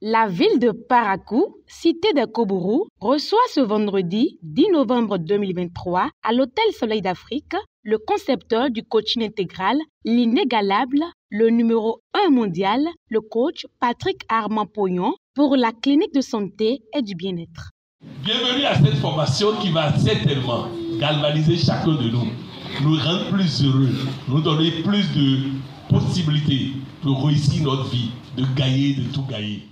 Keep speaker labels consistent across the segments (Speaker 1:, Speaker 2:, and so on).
Speaker 1: La ville de Parakou, cité de Kobourou, reçoit ce vendredi 10 novembre 2023 à l'Hôtel Soleil d'Afrique le concepteur du coaching intégral, l'inégalable, le numéro 1 mondial, le coach Patrick Armand Poyon pour la clinique de santé et du bien-être.
Speaker 2: Bienvenue à cette formation qui va certainement galvaniser chacun de nous rendre plus heureux, nous donner plus de possibilités pour réussir notre vie, de gagner, de tout gagner.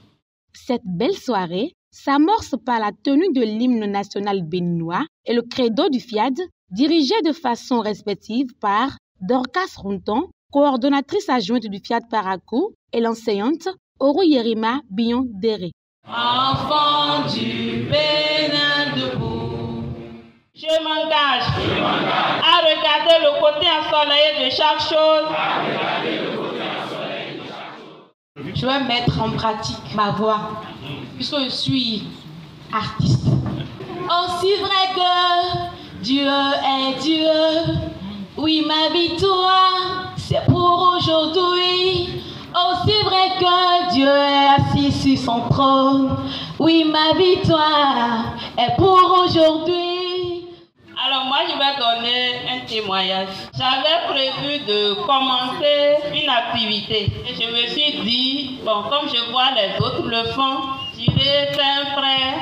Speaker 1: Cette belle soirée s'amorce par la tenue de l'hymne national béninois et le credo du FIAD, dirigé de façon respective par Dorcas Ronton, coordonnatrice adjointe du FIAD Parakou, et l'enseignante Oru Yerima Bion-Déré.
Speaker 3: Enfants du Bénin debout, je m'engage à regarder le côté ensoleillé de chaque chose. Je vais mettre en pratique ma voix, puisque je suis artiste. Aussi vrai que Dieu est Dieu, oui ma victoire, c'est pour aujourd'hui. Aussi vrai que Dieu est assis sur son trône, oui ma victoire est pour aujourd'hui. Alors moi je vais donner un témoignage. J'avais prévu de commencer une activité et je me suis dit, bon, comme je vois les autres le font, j'irai faire un prêt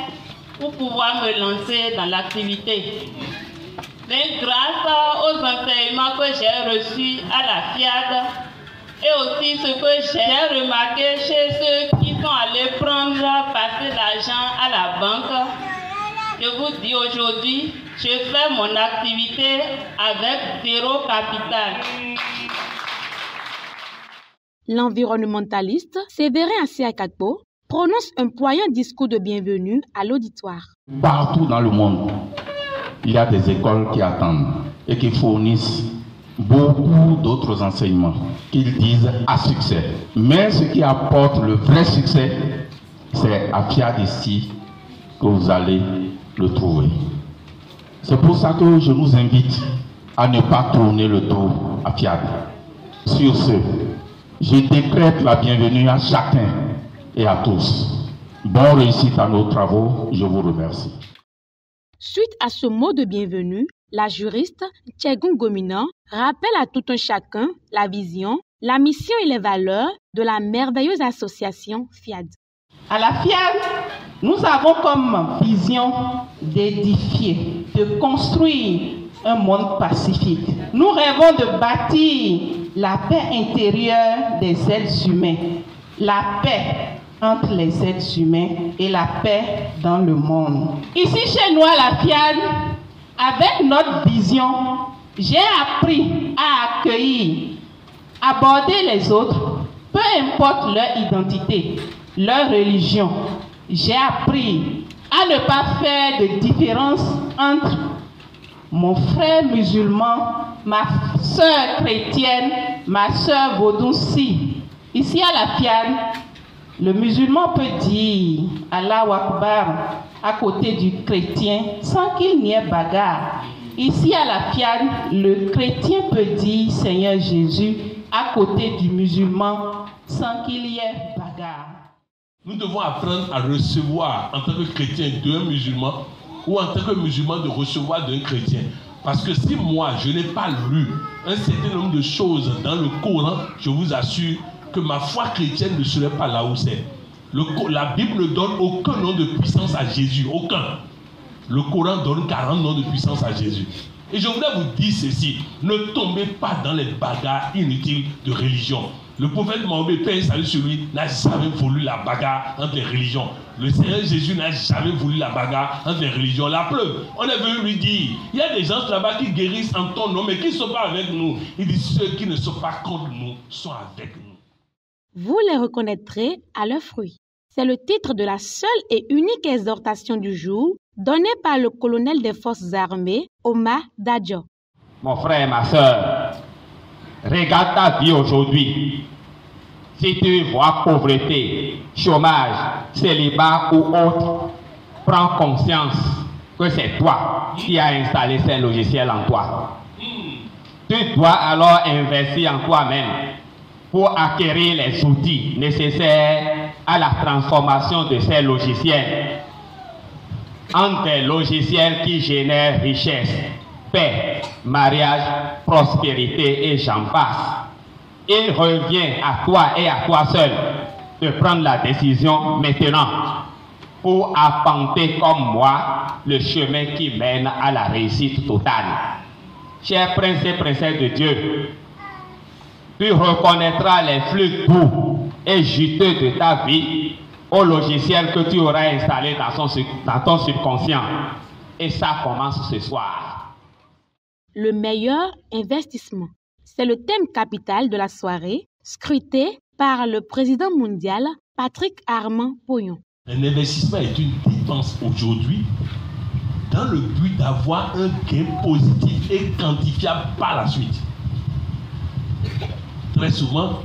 Speaker 3: pour pouvoir me lancer dans l'activité. Mais grâce aux enseignements que j'ai reçus à la FIAD et aussi ce que j'ai remarqué chez ceux qui sont allés passer l'argent à la banque, je vous dis aujourd'hui, je fais mon activité avec 0 capital.
Speaker 1: L'environnementaliste Séverin Asiakakpo prononce un poignant discours de bienvenue à l'auditoire.
Speaker 4: Partout dans le monde, il y a des écoles qui attendent et qui fournissent beaucoup d'autres enseignements qu'ils disent à succès. Mais ce qui apporte le vrai succès, c'est à FIAD ici que vous allez le trouver. C'est pour ça que je vous invite à ne pas tourner le dos à FIAD. Sur ce, je décrète la bienvenue à chacun et à tous. Bonne réussite à nos travaux, je vous remercie.
Speaker 1: Suite à ce mot de bienvenue, la juriste Tchegoun Gomina rappelle à tout un chacun la vision, la mission et les valeurs de la merveilleuse association FIAD.
Speaker 3: À la FIAD, nous avons comme vision d'édifier, de construire un monde pacifique. Nous rêvons de bâtir la paix intérieure des êtres humains, la paix entre les êtres humains et la paix dans le monde. Ici chez nous à la FIAD, avec notre vision, j'ai appris à accueillir, aborder les autres, peu importe leur identité, leur religion. J'ai appris à ne pas faire de différence entre mon frère musulman, ma soeur chrétienne, ma soeur vaudou-si. Ici à la FIAD, le musulman peut dire Allahu Akbar à côté du chrétien sans qu'il n'y ait bagarre. Ici à la FIAD, le chrétien peut dire Seigneur Jésus à côté du musulman sans qu'il y ait bagarre.
Speaker 2: Nous devons apprendre à recevoir en tant que chrétien d'un musulman ou en tant que musulman de recevoir d'un chrétien. Parce que si moi, je n'ai pas lu un certain nombre de choses dans le Coran, je vous assure que ma foi chrétienne ne serait pas là où c'est. La Bible ne donne aucun nom de puissance à Jésus, aucun. Le Coran donne 40 noms de puissance à Jésus. Et je voudrais vous dire ceci, ne tombez pas dans les bagarres inutiles de religion. Le prophèt Mahomet, paix et salut sur lui, n'a jamais voulu la bagarre entre les religions. Le Seigneur Jésus n'a jamais voulu la bagarre entre les religions. La preuve, on est venu lui dire, il y a des gens là-bas qui guérissent en ton nom, mais qui ne sont pas avec nous. Il dit, ceux qui ne sont pas contre nous sont avec nous.
Speaker 1: Vous les reconnaîtrez à leurs fruits. C'est le titre de la seule et unique exhortation du jour donnée par le colonel des forces armées, Omar Dadjo.
Speaker 4: Mon frère, ma soeur, regarde ta vie aujourd'hui. Si tu vois pauvreté, chômage, célibat ou autre, prends conscience que c'est toi qui as installé ces logiciels en toi. Tu
Speaker 5: Tu dois alors investir en toi-même pour acquérir les outils nécessaires à la transformation de ces logiciels en des logiciels qui génèrent richesse, paix, mariage, prospérité et j'en passe. Il revient à toi et à toi seul de prendre la décision maintenant pour arpenter comme moi le chemin qui mène à la réussite totale. Chers princes et princesses de Dieu, tu reconnaîtras les flux doux et juteux de ta vie au logiciel que tu auras installé dans ton subconscient. Et ça commence ce soir.
Speaker 1: Le meilleur investissement. C'est le thème capital de la soirée, scruté par le président mondial Patrick Armand Poyon.
Speaker 2: Un investissement est une dépense aujourd'hui dans le but d'avoir un gain positif et quantifiable par la suite. Très souvent,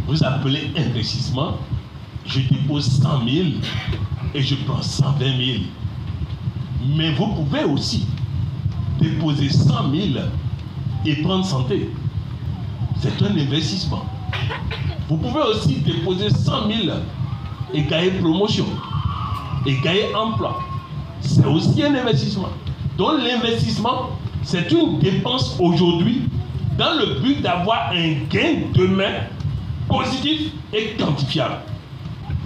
Speaker 2: vous appelez investissement, je dépose 100 000 et je prends 120 000. Mais vous pouvez aussi déposer 100 000 et prendre santé. C'est un investissement. Vous pouvez aussi déposer 100 000 et gagner promotion et gagner emploi. C'est aussi un investissement. Donc l'investissement, c'est une dépense aujourd'hui dans le but d'avoir un gain demain positif et quantifiable.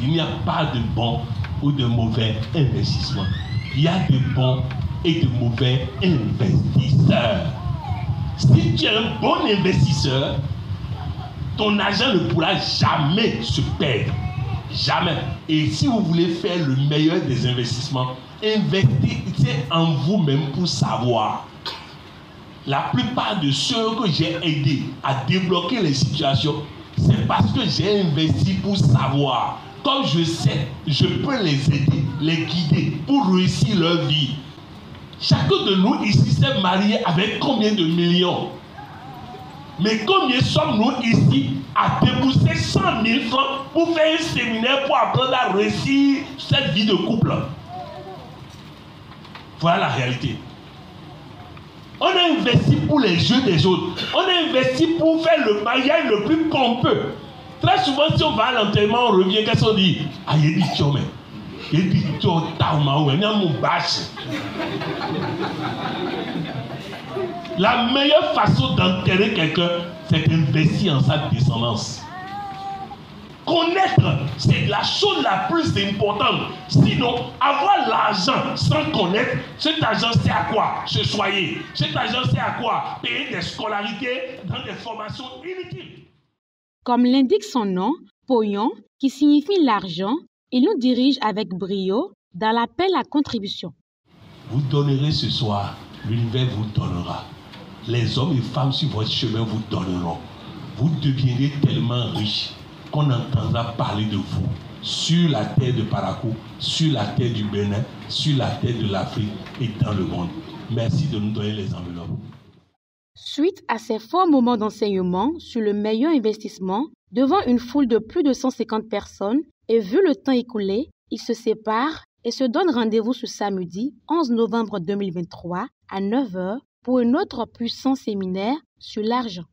Speaker 2: Il n'y a pas de bon ou de mauvais investissement. Il y a de bons et de mauvais investisseurs. Si tu es un bon investisseur, ton argent ne pourra jamais se perdre. Jamais. Et si vous voulez faire le meilleur des investissements, investissez en vous-même pour savoir. La plupart de ceux que j'ai aidés à débloquer les situations, c'est parce que j'ai investi pour savoir. Comme je sais, je peux les aider, les guider pour réussir leur vie. Chacun de nous ici s'est marié avec combien de millions? Mais combien sommes-nous ici à débourser 100 000 francs pour faire un séminaire pour apprendre à réussir cette vie de couple? Voilà la réalité. On a investi pour les jeux des autres. On a investi pour faire le mariage le plus pompeux. Très souvent, si on va à l'enterrement, on revient, qu'est-ce qu'on dit? Ah, il dit Tchomé. Il dit La meilleure façon d'enterrer quelqu'un, c'est d'investir en sa descendance. Connaître, c'est la chose la plus importante. Sinon, avoir l'argent sans connaître, cet argent c'est à quoi se soigner. Cet argent c'est à quoi payer des scolarités dans des formations inutiles.
Speaker 1: Comme l'indique son nom, Poyon, qui signifie l'argent, il nous dirige avec brio dans l'appel à contribution.
Speaker 2: Vous donnerez ce soir, l'univers vous donnera. Les hommes et femmes sur votre chemin vous donneront. Vous deviendrez tellement riches qu'on entendra parler de vous sur la terre de Parakou, sur la terre du Bénin, sur la terre de l'Afrique et dans le monde. Merci de nous donner les enveloppes.
Speaker 1: Suite à ces forts moments d'enseignement sur le meilleur investissement, devant une foule de plus de 150 personnes et vu le temps écoulé, ils se séparent et se donnent rendez-vous ce samedi 11 novembre 2023 à 9h pour un autre puissant séminaire sur l'argent.